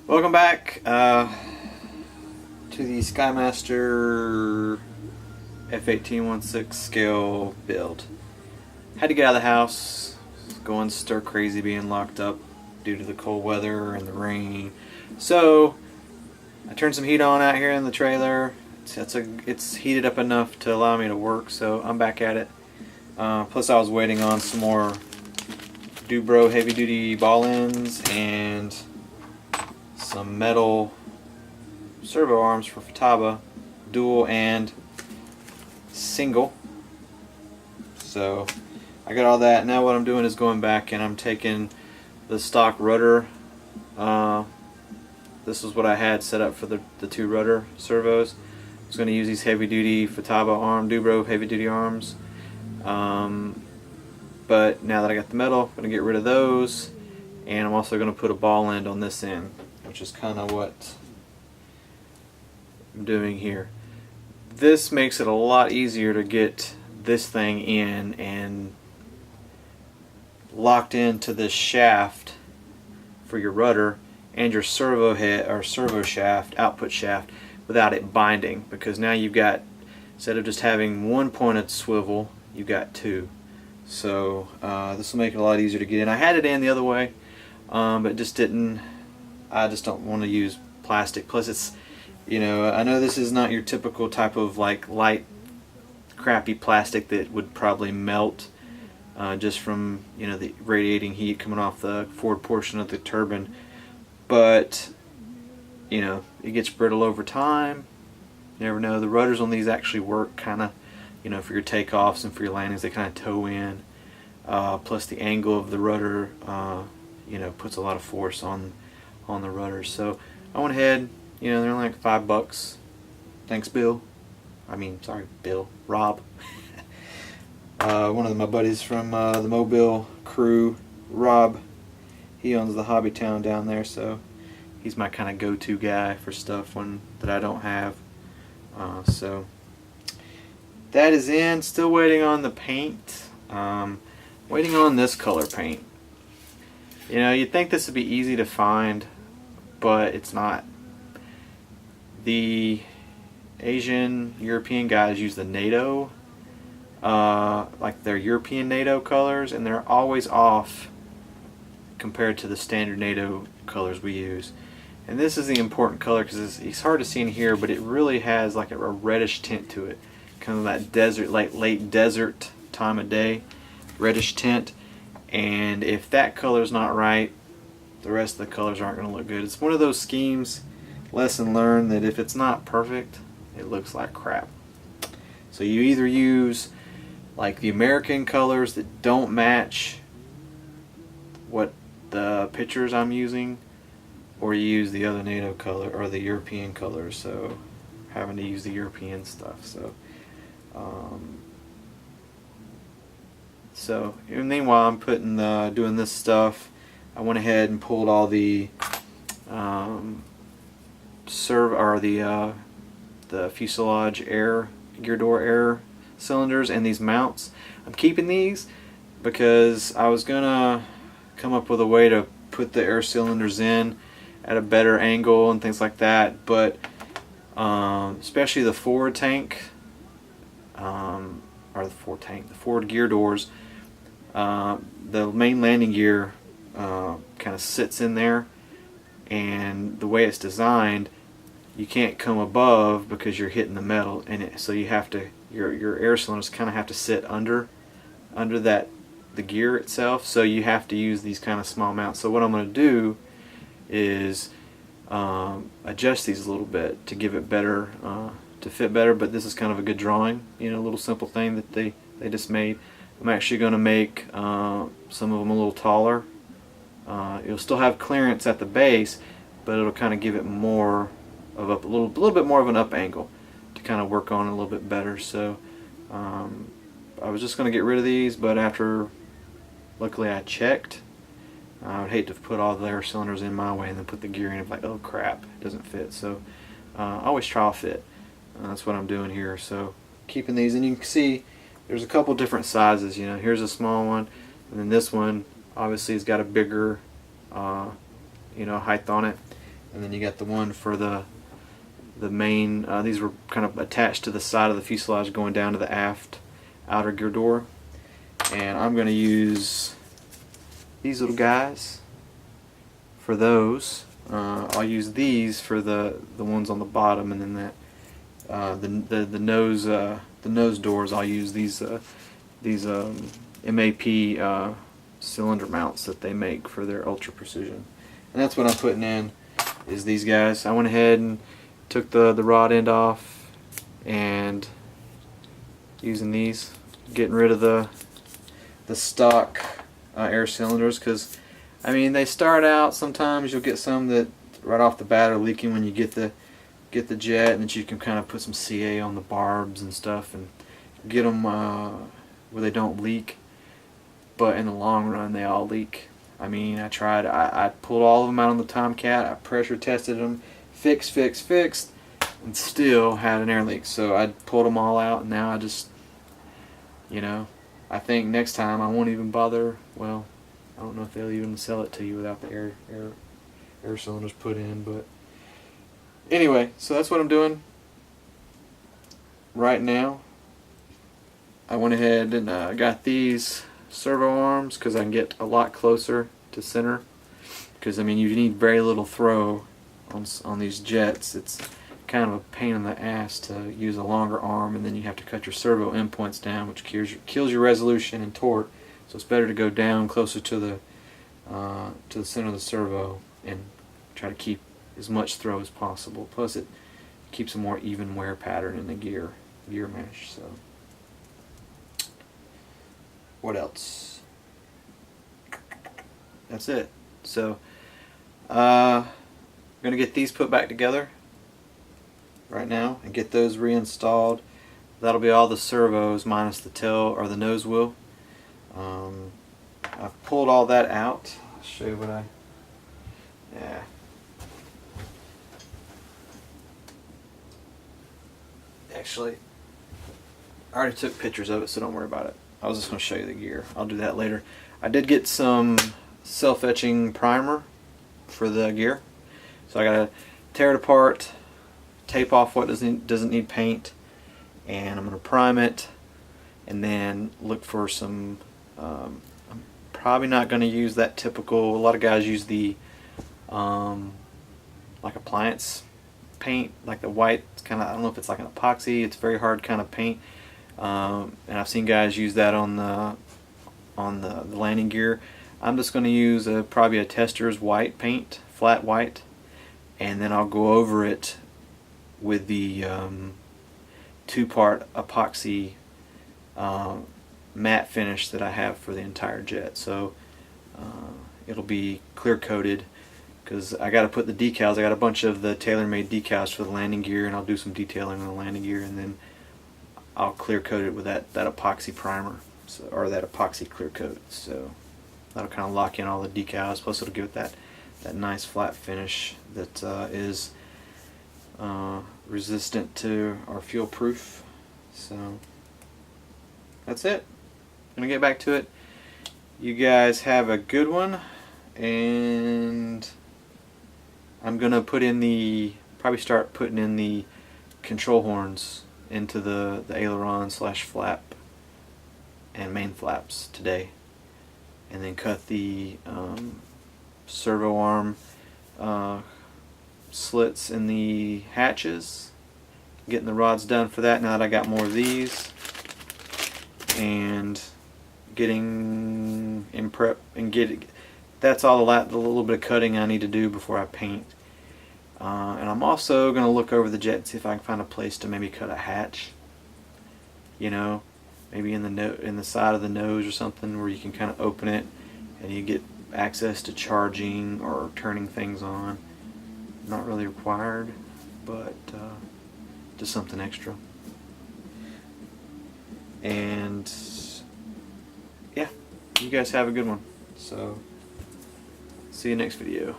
Welcome back to the Skymaster f-18 1/6 scale build. Had to get out of the house, going stir crazy being locked up due to the cold weather and the rain. So I turned some heat on out here in the trailer. It's heated up enough to allow me to work, so I'm back at it. Plus I was waiting on some more Dubro heavy duty ball ends and some metal servo arms for Futaba, dual and single. So I got all that. Now what I'm doing is going back and I'm taking the stock rudder. This is what I had set up for the two rudder servos. I was going to use these heavy duty Futaba arm, Dubro heavy duty arms. But now that I got the metal, I'm going to get rid of those, and I'm also going to put a ball end on this end, which is kind of what I'm doing here. This makes it a lot easier to get this thing in and locked into this shaft for your rudder and your servo head or servo shaft, output shaft, without it binding, because now you've got, instead of just having one pointed swivel, you've got two. So this will make it a lot easier to get in. I had it in the other way, but just didn't. I just don't want to use plastic. Plus, it's, you know, I know this is not your typical type of like light, crappy plastic that would probably melt just from, you know, the radiating heat coming off the forward portion of the turbine. But you know, it gets brittle over time. You never know. The rudders on these actually work kind of, you know, for your takeoffs and for your landings. They kind of toe in. Plus the angle of the rudder, you know, puts a lot of force on the rudder. So I went ahead, you know, they're only like $5. Thanks, Bill. I mean, sorry, Bill. Rob. One of my buddies from the Mobile crew, Rob, he owns the Hobby Town down there, so he's my kind of go-to guy for stuff that I don't have. So that is in. Still waiting on the paint. Waiting on this color paint. You know, you'd think this would be easy to find, but it's not. The Asian European guys use the NATO, like their European NATO colors, and they're always off compared to the standard NATO colors we use. And this is the important color because it's hard to see in here, but it really has like a reddish tint to it. Kind of that desert, late desert time of day, reddish tint. And if that color's not right, the rest of the colors aren't going to look good. It's one of those schemes, lesson learned, that if it's not perfect, it looks like crap. So you either use like the American colors that don't match what the pictures I'm using, or you use the other NATO color or the European colors. So having to use the European stuff. So meanwhile I'm doing this stuff, I went ahead and pulled all the the fuselage gear door air cylinders and these mounts. I'm keeping these because I was gonna come up with a way to put the air cylinders in at a better angle and things like that, but especially the forward tank, the forward gear doors, the main landing gear kind of sits in there, and the way it's designed, you can't come above because you're hitting the metal in it. So you have to, your air cylinders kind of have to sit under the gear itself. So you have to use these kind of small mounts. So what I'm going to do is adjust these a little bit to give it better, to fit better. But this is kind of a good drawing, you know, a little simple thing that they just made. I'm actually going to make some of them a little taller. It'll still have clearance at the base, but it'll kind of give it more of a little bit more of an up angle to kind of work on it a little bit better. So I was just going to get rid of these, but after, luckily I checked. I would hate to put all the air cylinders in my way and then put the gear in and like, oh crap, it doesn't fit. So always trial fit. That's what I'm doing here. So keeping these, and you can see there's a couple different sizes. You know, here's a small one, and then this one obviously has got a bigger, you know, height on it. and then you got the one for the main. These were kind of attached to the side of the fuselage going down to the aft outer gear door. And I'm going to use these little guys for those. I'll use these for the ones on the bottom, and then that the nose doors. I'll use these MAP cylinder mounts that they make for their ultra precision. And that's what I'm putting in, is these guys. I went ahead and took the rod end off and using these, getting rid of the stock air cylinders, because I mean they start out, sometimes you'll get some that right off the bat are leaking when you get the jet, and then you can kind of put some CA on the barbs and stuff and get them where they don't leak, but in the long run they all leak. I mean, I pulled all of them out on the Tomcat, I pressure tested them, fixed, and still had an air leak. So I pulled them all out, and now I just, you know, I think next time I won't even bother. Well, I don't know if they'll even sell it to you without the air cylinders put in, but anyway, so that's what I'm doing right now. I went ahead and got these servo arms because I can get a lot closer to center, because I mean you need very little throw on these jets. It's kind of a pain in the ass to use a longer arm, and then you have to cut your servo endpoints down, which kills your resolution and torque. So it's better to go down closer to the center of the servo and try to keep as much throw as possible. Plus it keeps a more even wear pattern in the gear mesh. So what else? That's it. So I'm gonna get these put back together right now and get those reinstalled. That'll be all the servos minus the tail or the nose wheel. I've pulled all that out. I'll show you what yeah. Actually, I already took pictures of it, so don't worry about it. I was just going to show you the gear. I'll do that later. I did get some self-etching primer for the gear, so I got to tear it apart, tape off what doesn't need paint, and I'm going to prime it, and then look for some. I'm probably not going to use that typical. A lot of guys use the like appliance paint, like the white. It's kind of, I don't know if it's like an epoxy. It's very hard kind of paint, and I've seen guys use that on the landing gear. I'm just going to use probably a Tester's white paint, flat white, and then I'll go over it with the two-part epoxy matte finish that I have for the entire jet. So it'll be clear coated, because I got to put the decals. I got a bunch of the tailor-made decals for the landing gear, and I'll do some detailing on the landing gear, and then I'll clear coat it with that epoxy primer, or that epoxy clear coat. So that'll kind of lock in all the decals. Plus it'll give it that nice flat finish that is resistant to or fuel proof. So that's it. I'm gonna get back to it. You guys have a good one, and I'm gonna probably start putting in the control horns into the aileron / flap and main flaps today, and then cut the servo arm slits in the hatches. Getting the rods done for that now that I got more of these, and getting in prep and that's all the little bit of cutting I need to do before I paint. And I'm also going to look over the jet and see if I can find a place to maybe cut a hatch, you know, maybe in the side of the nose or something, where you can kind of open it and you get access to charging or turning things on. Not really required, but just something extra. And yeah, you guys have a good one. So see you next video.